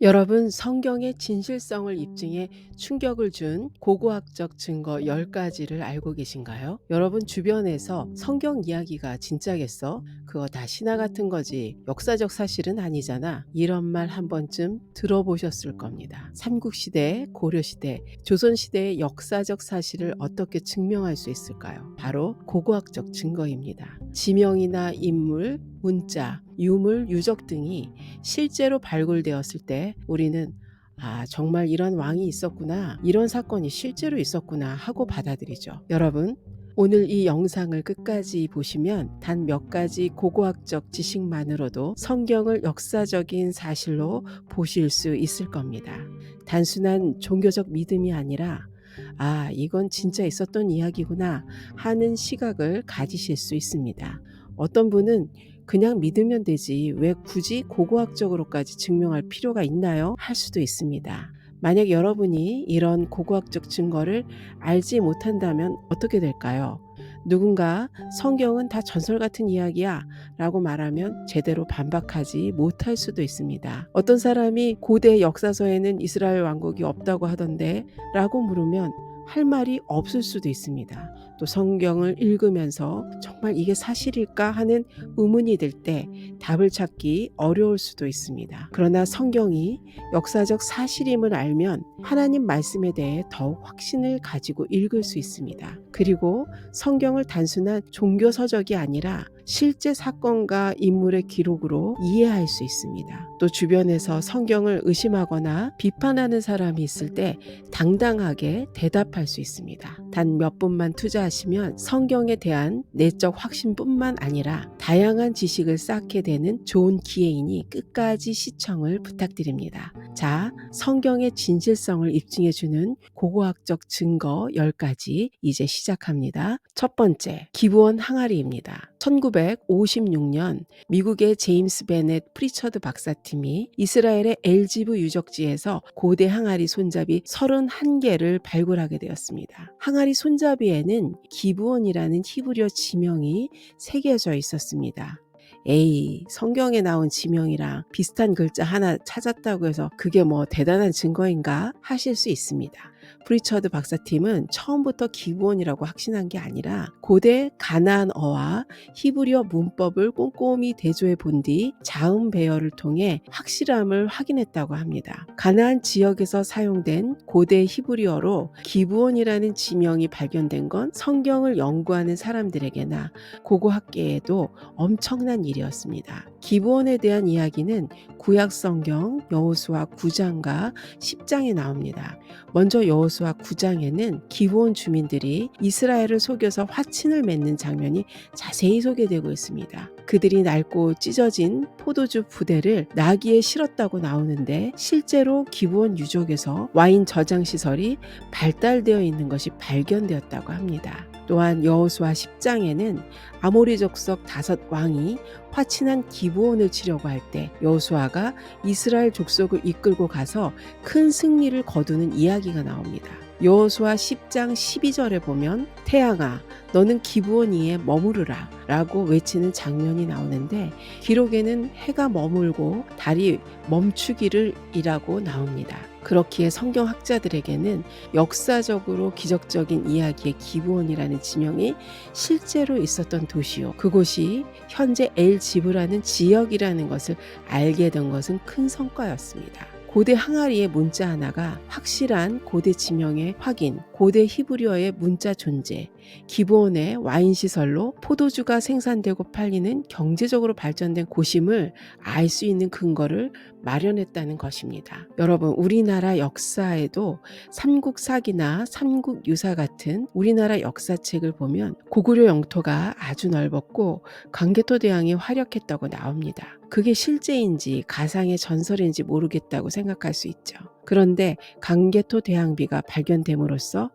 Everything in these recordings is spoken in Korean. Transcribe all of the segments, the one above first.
여러분, 성경의 진실성을 입증해 충격을 준 고고학적 증거 10가지를 알고 계신가요? 여러분 주변에서 성경 이야기가 진짜겠어? 그거 다 신화 같은 거지. 역사적 사실은 아니잖아. 이런 말 한 번쯤 들어보셨을 겁니다. 삼국시대, 고려시대, 조선시대의 역사적 사실을 어떻게 증명할 수 있을까요? 바로 고고학적 증거입니다. 지명이나 인물, 문자, 유물, 유적 등이 실제로 발굴되었을 때 우리는 정말 이런 왕이 있었구나, 이런 사건이 실제로 있었구나 하고 받아들이죠. 여러분, 오늘 이 영상을 끝까지 보시면 단 몇 가지 고고학적 지식만으로도 성경을 역사적인 사실로 보실 수 있을 겁니다. 단순한 종교적 믿음이 아니라 이건 진짜 있었던 이야기구나 하는 시각을 가지실 수 있습니다. 어떤 분은 그냥 믿으면 되지 왜 굳이 고고학적으로까지 증명할 필요가 있나요? 할 수도 있습니다. 만약 여러분이 이런 고고학적 증거를 알지 못한다면 어떻게 될까요? 누군가 성경은 다 전설 같은 이야기야 라고 말하면 제대로 반박하지 못할 수도 있습니다. 어떤 사람이 고대 역사서에는 이스라엘 왕국이 없다고 하던데 라고 물으면 할 말이 없을 수도 있습니다. 또 성경을 읽으면서 정말 이게 사실일까 하는 의문이 들 때 답을 찾기 어려울 수도 있습니다. 그러나 성경이 역사적 사실임을 알면 하나님 말씀에 대해 더욱 확신을 가지고 읽을 수 있습니다. 그리고 성경을 단순한 종교 서적이 아니라 실제 사건과 인물의 기록으로 이해할 수 있습니다. 또 주변에서 성경을 의심하거나 비판하는 사람이 있을 때 당당하게 대답할 수 있습니다. 단 몇 분만 투자하시면 성경에 대한 내적 확신뿐만 아니라 다양한 지식을 쌓게 되는 좋은 기회이니 끝까지 시청을 부탁드립니다. 자, 성경의 진실성을 입증해주는 고고학적 증거 10가지 이제 시작합니다. 첫 번째, 기브온 항아리입니다. 1956년 미국의 제임스 베넷 프리처드 박사팀이 이스라엘의 엘지브 유적지에서 고대 항아리 손잡이 31개를 발굴하게 되었습니다. 항아리 손잡이에는 기브온이라는 히브리어 지명이 새겨져 있었습니다. 성경에 나온 지명이랑 비슷한 글자 하나 찾았다고 해서 그게 뭐 대단한 증거인가 하실 수 있습니다. 프리처드 박사팀은 처음부터 기브온이라고 확신한 게 아니라 고대 가나안어와 히브리어 문법을 꼼꼼히 대조해 본 뒤 자음 배열을 통해 확실함을 확인했다고 합니다. 가나안 지역에서 사용된 고대 히브리어로 기브온이라는 지명이 발견된 건 성경을 연구하는 사람들에게나 고고학계에도 엄청난 일이었습니다. 기브온에 대한 이야기는 구약 성경 여호수아 9장과 10장에 나옵니다. 먼저 여호수아 9장에는 기브온 주민들이 이스라엘을 속여서 화친을 맺는 장면이 자세히 소개되고 있습니다. 그들이 낡고 찢어진 포도주 부대를 나귀에 실었다고 나오는데 실제로 기브온 유적에서 와인 저장 시설이 발달되어 있는 것이 발견되었다고 합니다. 또한 여호수아 10장에는 아모리 족속 5왕이 화친한 기브온을 치려고 할 때 여호수아가 이스라엘 족속을 이끌고 가서 큰 승리를 거두는 이야기가 나옵니다. 여호수아 10장 12절에 보면 태양아 너는 기브온 위에 머무르라 라고 외치는 장면이 나오는데 기록에는 해가 머물고 달이 멈추기를 이라고 나옵니다. 그렇기에 성경학자들에게는 역사적으로 기적적인 이야기의 기브온이라는 지명이 실제로 있었던 도시요. 그곳이 현재 엘지브라는 지역이라는 것을 알게 된 것은 큰 성과였습니다. 고대 항아리의 문자 하나가 확실한 고대 지명의 확인, 고대 히브리어의 문자 존재, 기브온의 와인 시설로 포도주가 생산되고 팔리는 경제적으로 발전된 곳임을 알 수 있는 근거를 마련했다는 것입니다. 여러분, 우리나라 역사에도 삼국사기나 삼국유사 같은 우리나라 역사책을 보면 고구려 영토가 아주 넓었고 광개토 대왕이 활약했다고 나옵니다. 그게 실제인지 가상의 전설인지 모르겠다고 생각할 수 있죠. 그런데 광개토 대왕비가 발견됨으로써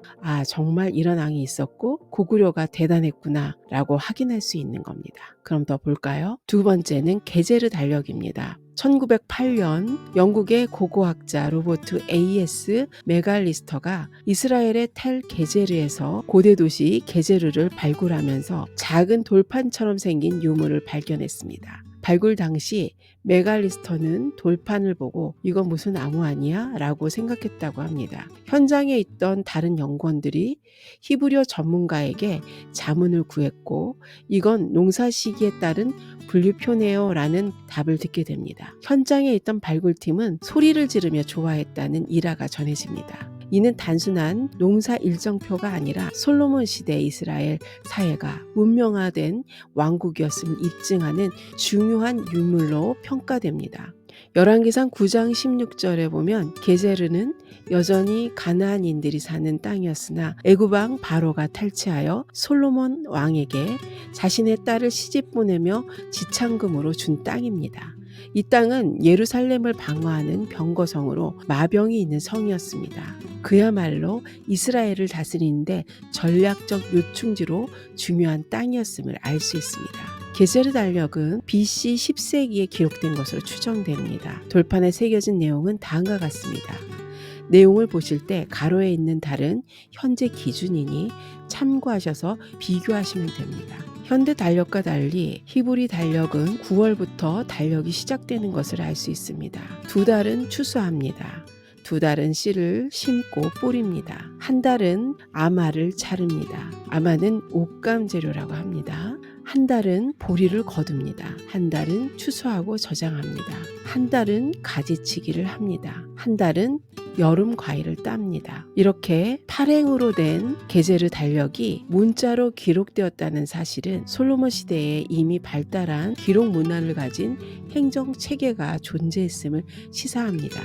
정말 이런 왕이 있었고 고구려가 대단했구나 라고 확인할 수 있는 겁니다. 그럼 더 볼까요? 두 번째는 게제르 달력입니다. 1908년 영국의 고고학자 로버트 A.S. 메갈리스터가 이스라엘의 텔 게제르에서 고대 도시 게제르를 발굴하면서 작은 돌판처럼 생긴 유물을 발견했습니다. 발굴 당시 메갈리스터는 돌판을 보고 이건 무슨 나무 아니야? 라고 생각했다고 합니다. 현장에 있던 다른 연구원들이 히브리어 전문가에게 자문을 구했고 이건 농사 시기에 따른 분류표네요 라는 답을 듣게 됩니다. 현장에 있던 발굴팀은 소리를 지르며 좋아했다는 일화가 전해집니다. 이는 단순한 농사 일정표가 아니라 솔로몬 시대 이스라엘 사회가 문명화된 왕국이었음을 입증하는 중요한 유물로 평가됩니다. 열왕기상 9장 16절에 보면 게제르는 여전히 가나안인들이 사는 땅이었으나 애굽 왕 바로가 탈취하여 솔로몬 왕에게 자신의 딸을 시집 보내며 지창금으로 준 땅입니다. 이 땅은 예루살렘을 방어하는 병거성으로 마병이 있는 성이었습니다. 그야말로 이스라엘을 다스리는데 전략적 요충지로 중요한 땅이었음을 알 수 있습니다. 게제르 달력은 BC 10세기에 기록된 것으로 추정됩니다. 돌판에 새겨진 내용은 다음과 같습니다. 내용을 보실 때 가로에 있는 달은 현재 기준이니 참고하셔서 비교하시면 됩니다. 현대 달력과 달리 히브리 달력은 9월부터 달력이 시작되는 것을 알 수 있습니다. 두 달은 추수합니다. 두 달은 씨를 심고 뿌립니다. 한 달은 아마를 자릅니다. 아마는 옷감 재료라고 합니다. 한 달은 보리를 거둡니다. 한 달은 추수하고 저장합니다. 한 달은 가지치기를 합니다. 한 달은 여름 과일을 땁니다. 이렇게 발행으로 된 게제르 달력이 문자로 기록되었다는 사실은 솔로몬 시대에 이미 발달한 기록 문화를 가진 행정 체계가 존재했음을 시사합니다.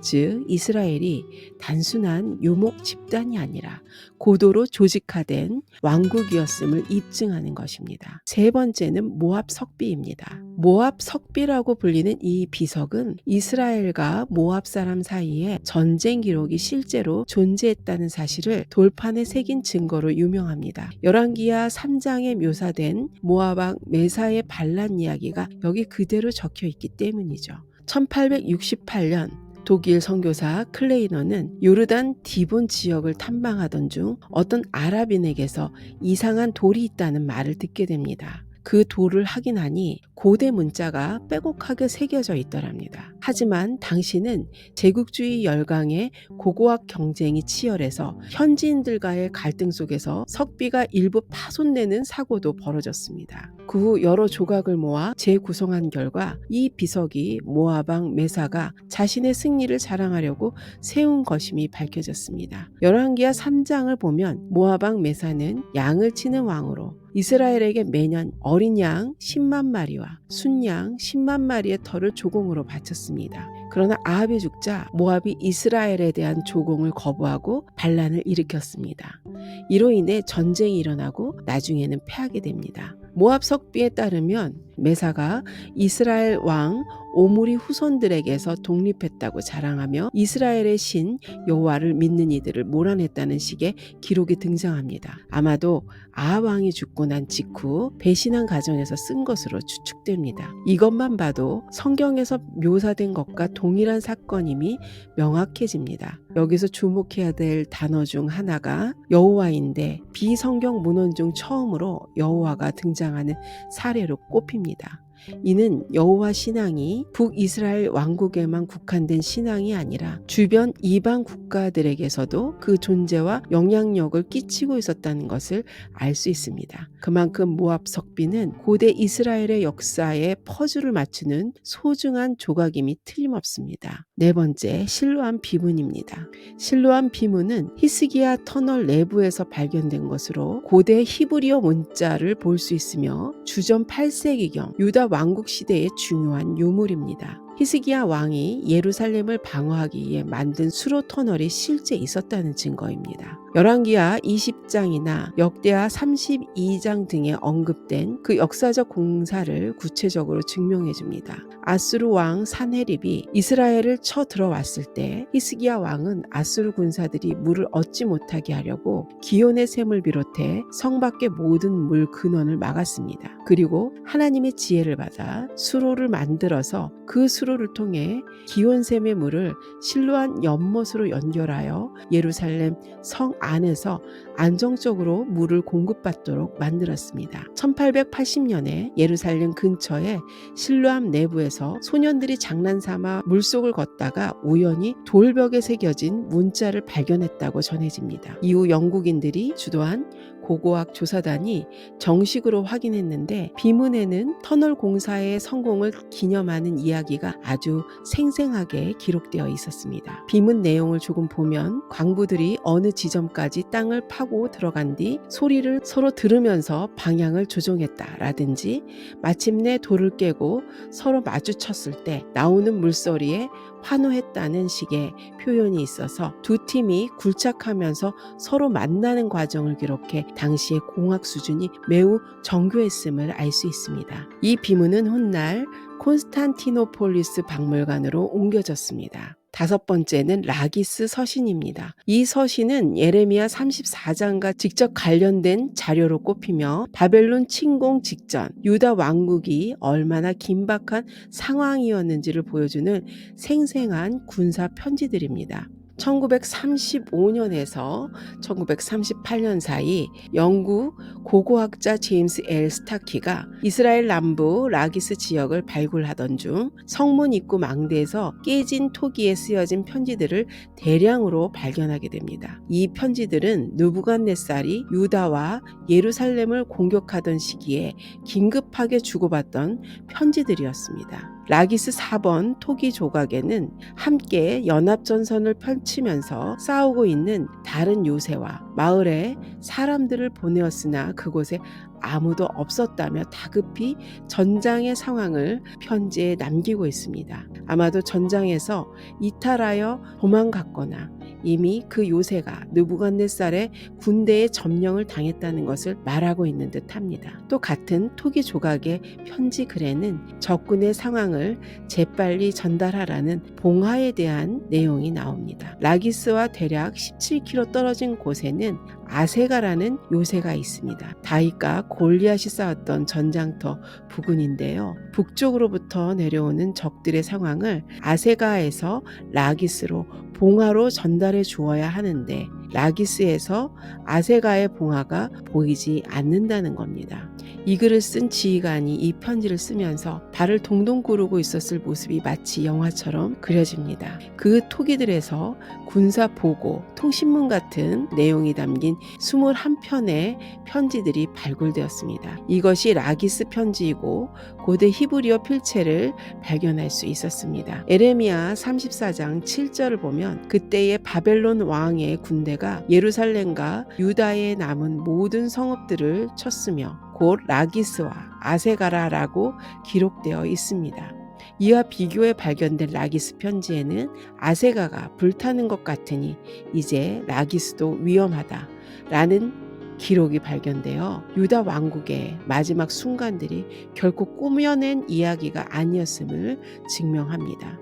즉 이스라엘이 단순한 유목 집단이 아니라 고도로 조직화된 왕국이었음을 입증하는 것입니다. 세 번째는 모압 석비입니다. 모압 석비라고 불리는 이 비석은 이스라엘과 모압 사람 사이에 전쟁 기록이 실제로 존재했다는 사실을 돌판에 새긴 증거로 유명합니다. 열왕기하 3장에 묘사된 모압 왕 메사의 반란 이야기가 여기 그대로 적혀 있기 때문이죠. 1868년 독일 선교사 클레이너는 요르단 디본 지역을 탐방하던 중 어떤 아랍인에게서 이상한 돌이 있다는 말을 듣게 됩니다. 그 돌을 확인하니 고대 문자가 빼곡하게 새겨져 있더랍니다. 하지만 당시는 제국주의 열강의 고고학 경쟁이 치열해서 현지인들과의 갈등 속에서 석비가 일부 파손되는 사고도 벌어졌습니다. 그 후 여러 조각을 모아 재구성한 결과 이 비석이 모압 왕 메사가 자신의 승리를 자랑하려고 세운 것임이 밝혀졌습니다. 열왕기하 3장을 보면 모압 왕 메사는 양을 치는 왕으로 이스라엘에게 매년 어린 양 10만 마리와 순양 10만 마리의 털을 조공으로 바쳤습니다. 그러나 아합이 죽자 모압이 이스라엘에 대한 조공을 거부하고 반란을 일으켰습니다. 이로 인해 전쟁이 일어나고 나중에는 패하게 됩니다. 모압 석비에 따르면 메사가 이스라엘 왕 오므리 후손들에게서 독립했다고 자랑하며 이스라엘의 신 여호와를 믿는 이들을 몰아냈다는 식의 기록이 등장합니다. 아마도 아합 왕이 죽고 난 직후 배신한 가정에서 쓴 것으로 추측됩니다. 이것만 봐도 성경에서 묘사된 것과 동일한 사건임이 명확해집니다. 여기서 주목해야 될 단어 중 하나가 여호와인데 비성경 문헌 중 처음으로 여호와가 등장하는 사례로 꼽힙니다. 이는 여호와 신앙이 북이스라엘 왕국에만 국한된 신앙이 아니라 주변 이방 국가들에게서도 그 존재와 영향력을 끼치고 있었다는 것을 알 수 있습니다. 그만큼 모압 석비는 고대 이스라엘의 역사에 퍼즐을 맞추는 소중한 조각임이 틀림없습니다. 네 번째, 실로암 비문입니다. 실로암 비문은 히스기야 터널 내부에서 발견된 것으로 고대 히브리어 문자를 볼 수 있으며 주전 8세기경 유다 왕국 시대의 중요한 유물입니다. 히스기야 왕이 예루살렘을 방어하기 위해 만든 수로 터널이 실제 있었다는 증거입니다. 열왕기하 20장이나 역대하 32장 등에 언급된 그 역사적 공사를 구체적으로 증명해 줍니다. 아수르 왕 산헤립이 이스라엘을 쳐 들어왔을 때 히스기야 왕은 아수르 군사들이 물을 얻지 못하게 하려고 기온의 샘을 비롯해 성 밖의 모든 물 근원을 막았습니다. 그리고 하나님의 지혜를 받아 수로를 만들어서 그 수로를 통해 기온샘의 물을 실로암 연못으로 연결하여 예루살렘 성 안에서 안정적으로 물을 공급받도록 만들었습니다. 1880년에 예루살렘 근처에 실로암 내부에서 소년들이 장난삼아 물속을 걷다가 우연히 돌벽에 새겨진 문자를 발견했다고 전해집니다. 이후 영국인들이 주도한 고고학 조사단이 정식으로 확인했는데 비문에는 터널 공사의 성공을 기념하는 이야기가 아주 생생하게 기록되어 있었습니다. 비문 내용을 조금 보면 광부들이 어느 지점까지 땅을 파고 들어간 뒤 소리를 서로 들으면서 방향을 조종했다라든지 마침내 돌을 깨고 서로 마주쳤을 때 나오는 물소리에 환호했다는 식의 표현이 있어서 두 팀이 굴착하면서 서로 만나는 과정을 기록해 당시의 공학 수준이 매우 정교했음을 알 수 있습니다. 이 비문은 훗날 콘스탄티노폴리스 박물관으로 옮겨졌습니다. 다섯 번째는 라기스 서신입니다. 이 서신은 예레미야 34장과 직접 관련된 자료로 꼽히며 바벨론 침공 직전 유다 왕국이 얼마나 긴박한 상황이었는지를 보여주는 생생한 군사 편지들입니다. 1935년에서 1938년 사이 영국 고고학자 제임스 L. 스타키가 이스라엘 남부 라기스 지역을 발굴하던 중 성문 입구 망대에서 깨진 토기에 쓰여진 편지들을 대량으로 발견하게 됩니다. 이 편지들은 느부갓네살이 유다와 예루살렘을 공격하던 시기에 긴급하게 주고받던 편지들이었습니다. 라기스 4번 토기 조각에는 함께 연합전선을 펼치면서 싸우고 있는 다른 요새와 마을에 사람들을 보내었으나 그곳에 아무도 없었다며 다급히 전장의 상황을 편지에 남기고 있습니다. 아마도 전장에서 이탈하여 도망갔거나 이미 그 요새가 느부갓네살의 군대의 점령을 당했다는 것을 말하고 있는 듯합니다. 또 같은 토기 조각의 편지 글에는 적군의 상황을 재빨리 전달하라는 봉하에 대한 내용이 나옵니다. 라기스와 대략 17km 떨어진 곳에는 아세가라는 요새가 있습니다. 다윗과 골리앗이 싸웠던 전장터 부근인데요. 북쪽으로부터 내려오는 적들의 상황을 아세가에서 라기스로 봉하로 전달해 주어야 하는데 라기스에서 아세가의 봉하가 보이지 않는다는 겁니다. 이 글을 쓴 지휘관이 이 편지를 쓰면서 발을 동동 구르고 있었을 모습이 마치 영화처럼 그려집니다. 그 토기들에서 군사 보고, 통신문 같은 내용이 담긴 21편의 편지들이 발굴되었습니다. 이것이 라기스 편지이고 고대 히브리어 필체를 발견할 수 있었습니다. 에레미야 34장 7절을 보면 그때의 바벨론 왕의 군대가 예루살렘과 유다에 남은 모든 성읍들을 쳤으며 곧 라기스와 아세가라라고 기록되어 있습니다. 이와 비교해 발견된 라기스 편지에는 아세가가 불타는 것 같으니 이제 라기스도 위험하다 라는 기록이 발견되어 유다 왕국의 마지막 순간들이 결코 꾸며낸 이야기가 아니었음을 증명합니다.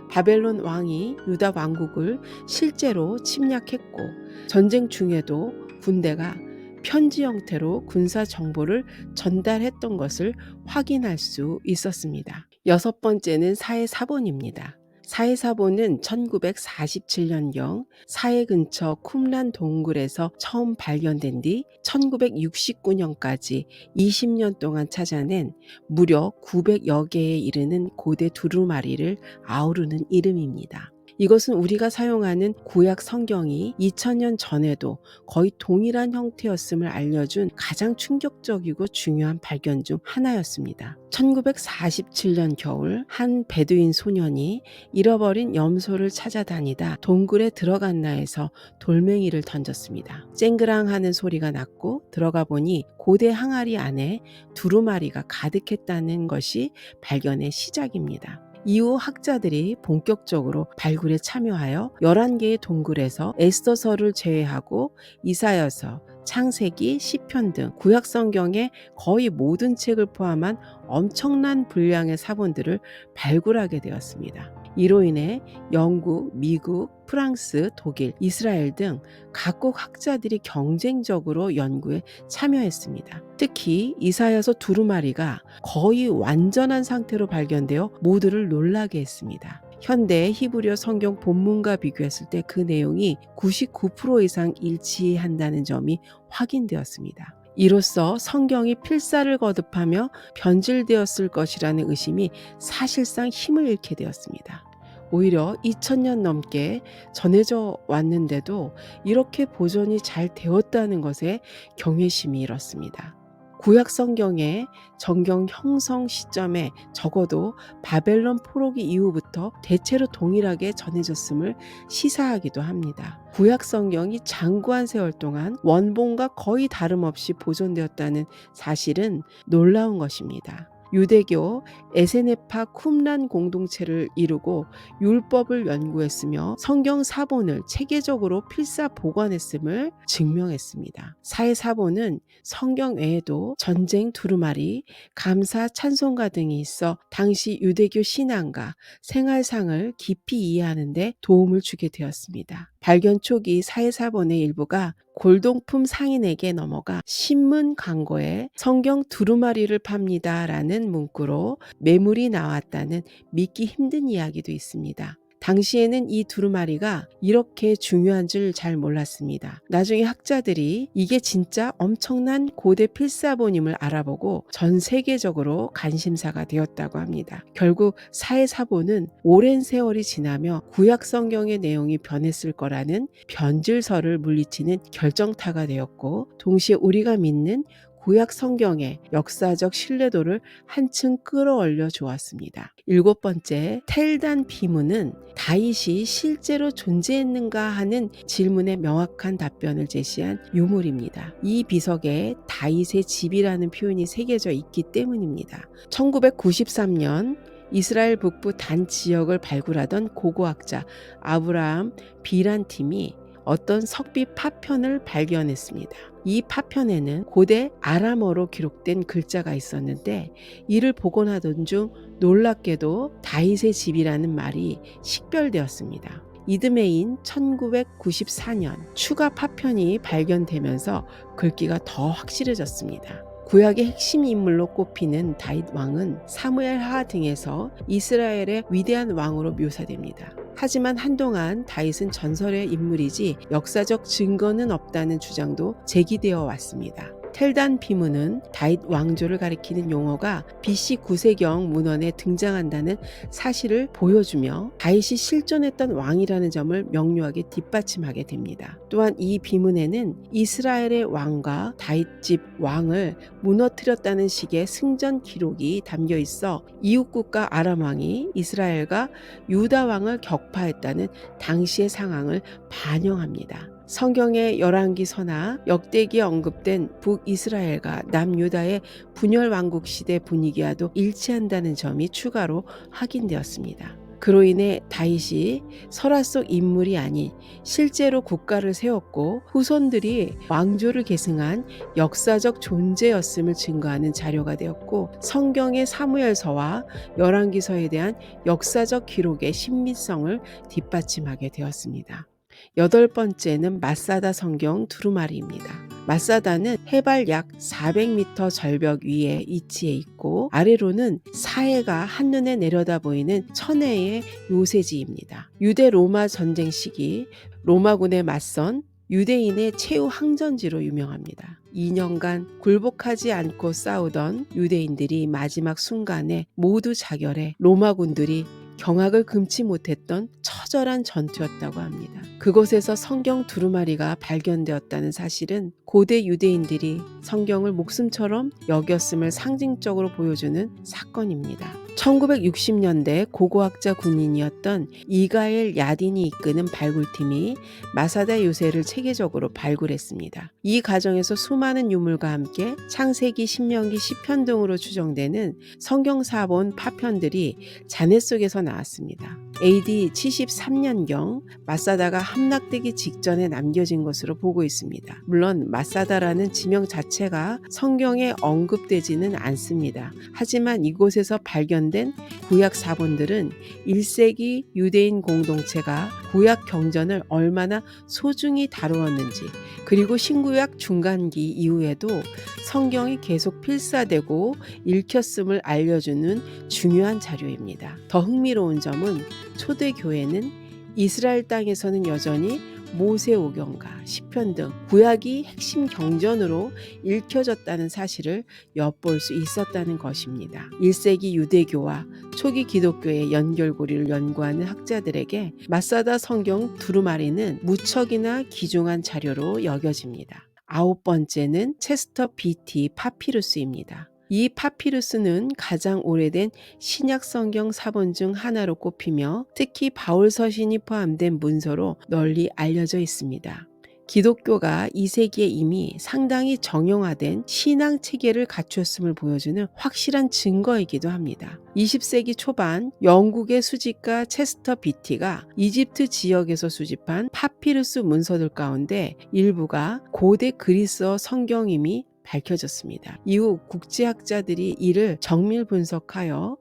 바벨론 왕이 유다 왕국을 실제로 침략했고 전쟁 중에도 군대가 편지 형태로 군사 정보를 전달했던 것을 확인할 수 있었습니다. 여섯 번째는 사해사본입니다. 사해사본은 1947년경 사해 근처 쿰란 동굴에서 처음 발견된 뒤 1969년까지 20년 동안 찾아낸 무려 900여 개에 이르는 고대 두루마리를 아우르는 이름입니다. 이것은 우리가 사용하는 구약 성경이 2000년 전에도 거의 동일한 형태였음을 알려준 가장 충격적이고 중요한 발견 중 하나였습니다. 1947년 겨울 한 베두인 소년이 잃어버린 염소를 찾아다니다 동굴에 들어갔나 해서 돌멩이를 던졌습니다. 쨍그랑하는 소리가 났고 들어가 보니 고대 항아리 안에 두루마리가 가득했다는 것이 발견의 시작입니다. 이후 학자들이 본격적으로 발굴에 참여하여 11개의 동굴에서 에스더서를 제외하고 이사야서, 창세기, 시편 등 구약 성경의 거의 모든 책을 포함한 엄청난 분량의 사본들을 발굴하게 되었습니다. 이로 인해 영국, 미국, 프랑스, 독일, 이스라엘 등 각국 학자들이 경쟁적으로 연구에 참여했습니다. 특히 이사야서 두루마리가 거의 완전한 상태로 발견되어 모두를 놀라게 했습니다. 현대 히브리어 성경 본문과 비교했을 때 그 내용이 99% 이상 일치한다는 점이 확인되었습니다. 이로써 성경이 필사를 거듭하며 변질되었을 것이라는 의심이 사실상 힘을 잃게 되었습니다. 오히려 2000년 넘게 전해져 왔는데도 이렇게 보존이 잘 되었다는 것에 경외심이 일었습니다. 구약 성경의 정경 형성 시점에 적어도 바벨론 포로기 이후부터 대체로 동일하게 전해졌음을 시사하기도 합니다. 구약 성경이 장구한 세월 동안 원본과 거의 다름없이 보존되었다는 사실은 놀라운 것입니다. 유대교 에세네파 쿰란 공동체를 이루고 율법을 연구했으며 성경 사본을 체계적으로 필사 보관했음을 증명했습니다. 사해사본은 성경 외에도 전쟁 두루마리, 감사 찬송가 등이 있어 당시 유대교 신앙과 생활상을 깊이 이해하는 데 도움을 주게 되었습니다. 발견 초기 사해사본의 일부가 골동품 상인에게 넘어가 신문 광고에 성경 두루마리를 팝니다 라는 문구로 매물이 나왔다는 믿기 힘든 이야기도 있습니다. 당시에는 이 두루마리가 이렇게 중요한 줄 잘 몰랐습니다. 나중에 학자들이 이게 진짜 엄청난 고대 필사본임을 알아보고 전 세계적으로 관심사가 되었다고 합니다. 결국 사해사본은 오랜 세월이 지나며 구약 성경의 내용이 변했을 거라는 변질설을 물리치는 결정타가 되었고, 동시에 우리가 믿는 구약 성경의 역사적 신뢰도를 한층 끌어올려 주었습니다. 7번째, 텔단 비문은 다윗이 실제로 존재했는가 하는 질문에 명확한 답변을 제시한 유물입니다. 이 비석에 다윗의 집이라는 표현이 새겨져 있기 때문입니다. 1993년 이스라엘 북부 단 지역을 발굴하던 고고학자 아브라함 비란 팀이 어떤 석비 파편을 발견했습니다. 이 파편에는 고대 아람어로 기록된 글자가 있었는데 이를 복원하던 중 놀랍게도 다윗의 집이라는 말이 식별되었습니다. 이듬해인 1994년 추가 파편이 발견되면서 글귀가 더 확실해졌습니다. 구약의 핵심 인물로 꼽히는 다윗 왕은 사무엘하 등에서 이스라엘의 위대한 왕으로 묘사됩니다. 하지만 한동안 다윗은 전설의 인물이지 역사적 증거는 없다는 주장도 제기되어 왔습니다. 텔단 비문은 다윗 왕조를 가리키는 용어가 BC 9세경 문헌에 등장한다는 사실을 보여주며 다윗이 실존했던 왕이라는 점을 명료하게 뒷받침하게 됩니다. 또한 이 비문에는 이스라엘의 왕과 다윗집 왕을 무너뜨렸다는 식의 승전 기록이 담겨 있어 이웃국가 아람 왕이 이스라엘과 유다 왕을 격파했다는 당시의 상황을 반영합니다. 성경의 열왕기서나 역대기에 언급된 북이스라엘과 남유다의 분열 왕국 시대 분위기와도 일치한다는 점이 추가로 확인되었습니다. 그로 인해 다윗이 설화 속 인물이 아닌 실제로 국가를 세웠고 후손들이 왕조를 계승한 역사적 존재였음을 증거하는 자료가 되었고, 성경의 사무엘서와 열왕기서에 대한 역사적 기록의 신빙성을 뒷받침하게 되었습니다. 8번째는 마사다 성경 두루마리입니다. 마사다는 해발 약 400m 절벽 위에 위치해 있고 아래로는 사해가 한눈에 내려다 보이는 천혜의 요새지입니다. 유대 로마 전쟁 시기 로마군에 맞선 유대인의 최후 항전지로 유명합니다. 2년간 굴복하지 않고 싸우던 유대인들이 마지막 순간에 모두 자결해 로마군들이 경악을 금치 못했던 처절한 전투였다고 합니다. 그곳에서 성경 두루마리가 발견되었다는 사실은 고대 유대인들이 성경을 목숨처럼 여겼음을 상징적으로 보여주는 사건입니다. 1960년대 고고학자 군인이었던 이가엘 야딘이 이끄는 발굴팀이 마사다 요새를 체계적으로 발굴했습니다. 이 과정에서 수많은 유물과 함께 창세기, 신명기, 시편 등으로 추정되는 성경사본 파편들이 잔해 속에서 나왔습니다. AD 73년경 마사다가 함락되기 직전에 남겨진 것으로 보고 있습니다. 물론 마사다라는 지명 자체가 성경에 언급되지는 않습니다. 하지만 이곳에서 발견된 구약 사본들은 1세기 유대인 공동체가 구약 경전을 얼마나 소중히 다루었는지, 그리고 신구약 중간기 이후에도 성경이 계속 필사되고 읽혔음을 알려주는 중요한 자료입니다. 더 흥미로운 점은 초대교회는 이스라엘 땅에서는 여전히 모세오경과 시편 등 구약이 핵심 경전으로 읽혀졌다는 사실을 엿볼 수 있었다는 것입니다. 1세기 유대교와 초기 기독교의 연결고리를 연구하는 학자들에게 마사다 성경 두루마리는 무척이나 귀중한 자료로 여겨집니다. 9번째는 체스터 비티 파피루스입니다. 이 파피루스는 가장 오래된 신약 성경 사본 중 하나로 꼽히며 특히 바울 서신이 포함된 문서로 널리 알려져 있습니다. 기독교가 2세기에 이미 상당히 정형화된 신앙 체계를 갖추었음을 보여주는 확실한 증거이기도 합니다. 20세기 초반 영국의 수집가 체스터 비티가 이집트 지역에서 수집한 파피루스 문서들 가운데 일부가 고대 그리스어 성경임이 밝혀졌습니다. 이후 국제학자들이 이를 정밀 분석하여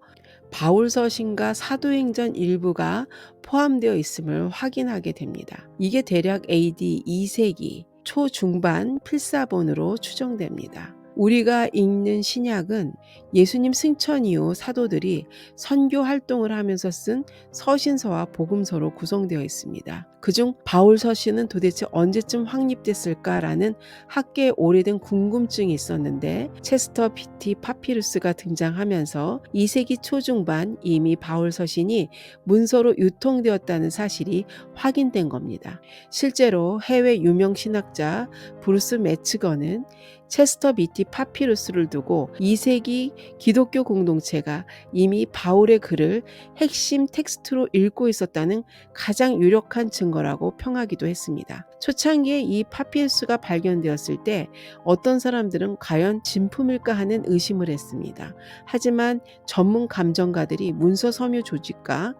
바울 서신과 사도행전 일부가 포함되어 있음을 확인하게 됩니다. 이게 대략 AD 2세기 초중반 필사본으로 추정됩니다. 우리가 읽는 신약은 예수님 승천 이후 사도들이 선교 활동을 하면서 쓴 서신서와 복음서로 구성되어 있습니다. 그중 바울 서신은 도대체 언제쯤 확립됐을까라는 학계의 오래된 궁금증이 있었는데 체스터 비티 파피루스가 등장하면서 2세기 초중반 이미 바울 서신이 문서로 유통되었다는 사실이 확인된 겁니다. 실제로 해외 유명 신학자 브루스 매츠거는 체스터 비티 파피루스를 두고 2세기 기독교 공동체가 이미 바울의 글을 핵심 텍스트로 읽고 있었다는 가장 유력한 증거라고 평하기도 했습니다. 초창기에 이 파피루스가 발견되었을 때 어떤 사람들은 과연 진품일까 하는 의심을 했습니다. 하지만 전문 감정가들이 문서 섬유 조직과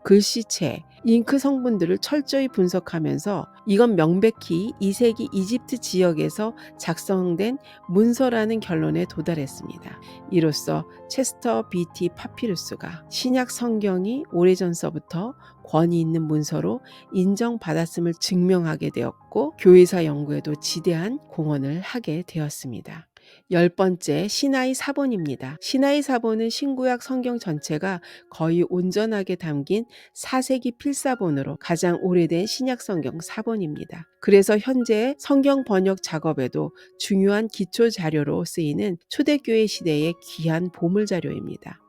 글씨체, 잉크 성분들을 철저히 분석하면서 이건 명백히 2세기 이집트 지역에서 작성된 문서라는 결론에 도달했습니다. 이로써 체스터 비티 파피루스가 신약 성경이 오래전서부터 권위 있는 문서로 인정받았음을 증명하게 되었고 교회사 연구에도 지대한 공헌을 하게 되었습니다. 10번째 시나이 사본입니다. 시나이 사본은 신구약 성경 전체가 거의 온전하게 담긴 4세기 필사본으로 가장 오래된 신약 성경 사본입니다. 그래서 현재 성경 번역 작업에도 중요한 기초 자료로 쓰이는 초대교회 시대의 귀한 보물 자료입니다.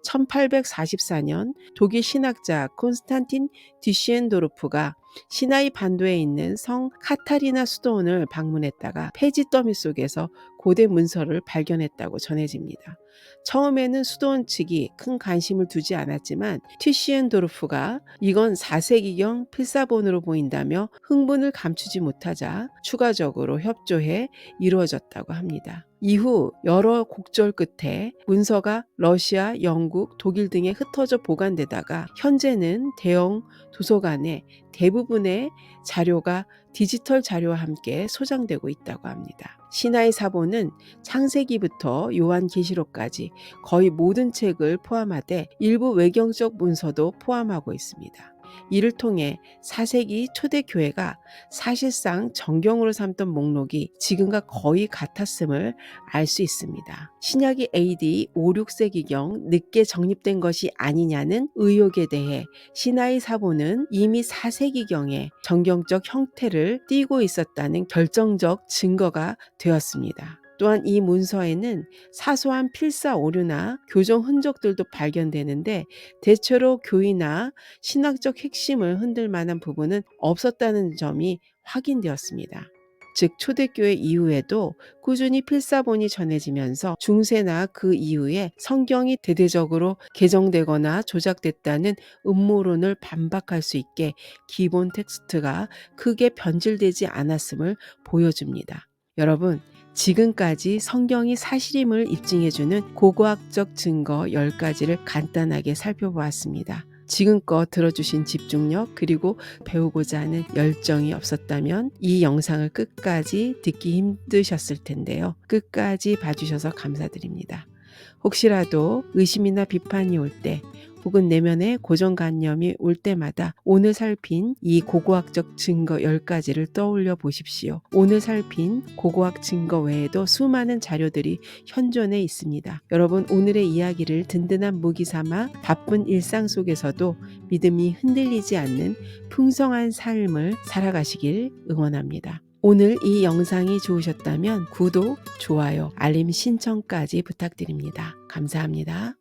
1844년 독일 신학자 콘스탄틴 뒤시엔도르프가 시나이 반도에 있는 성 카타리나 수도원을 방문했다가 폐지 더미 속에서 고대 문서를 발견했다고 전해집니다. 처음에는 수도원 측이 큰 관심을 두지 않았지만 튀시엔도르프가 이건 4세기경 필사본으로 보인다며 흥분을 감추지 못하자 추가적으로 협조해 이루어졌다고 합니다. 이후 여러 곡절 끝에 문서가 러시아, 영국, 독일 등에 흩어져 보관되다가 현재는 대형 도서관에 대부분의 자료가 디지털 자료와 함께 소장되고 있다고 합니다. 시나이 사본은 창세기부터 요한계시록까지 거의 모든 책을 포함하되 일부 외경적 문서도 포함하고 있습니다. 이를 통해 4세기 초대교회가 사실상 정경으로 삼던 목록이 지금과 거의 같았음을 알 수 있습니다. 신약이 AD 5, 6세기경 늦게 정립된 것이 아니냐는 의혹에 대해 시나이 사본은 이미 4세기경에 정경적 형태를 띠고 있었다는 결정적 증거가 되었습니다. 또한 이 문서에는 사소한 필사 오류나 교정 흔적들도 발견되는데 대체로 교의나 신학적 핵심을 흔들 만한 부분은 없었다는 점이 확인되었습니다. 즉 초대교회 이후에도 꾸준히 필사본이 전해지면서 중세나 그 이후에 성경이 대대적으로 개정되거나 조작됐다는 음모론을 반박할 수 있게 기본 텍스트가 크게 변질되지 않았음을 보여줍니다. 여러분, 지금까지 성경이 사실임을 입증해주는 고고학적 증거 10가지를 간단하게 살펴보았습니다. 지금껏 들어주신 집중력 그리고 배우고자 하는 열정이 없었다면 이 영상을 끝까지 듣기 힘드셨을 텐데요. 끝까지 봐주셔서 감사드립니다. 혹시라도 의심이나 비판이 올 때 혹은 내면에 고정관념이 올 때마다 오늘 살핀 이 고고학적 증거 10가지를 떠올려 보십시오. 오늘 살핀 고고학 증거 외에도 수많은 자료들이 현존해 있습니다. 여러분, 오늘의 이야기를 든든한 무기 삼아 바쁜 일상 속에서도 믿음이 흔들리지 않는 풍성한 삶을 살아가시길 응원합니다. 오늘 이 영상이 좋으셨다면 구독, 좋아요, 알림 신청까지 부탁드립니다. 감사합니다.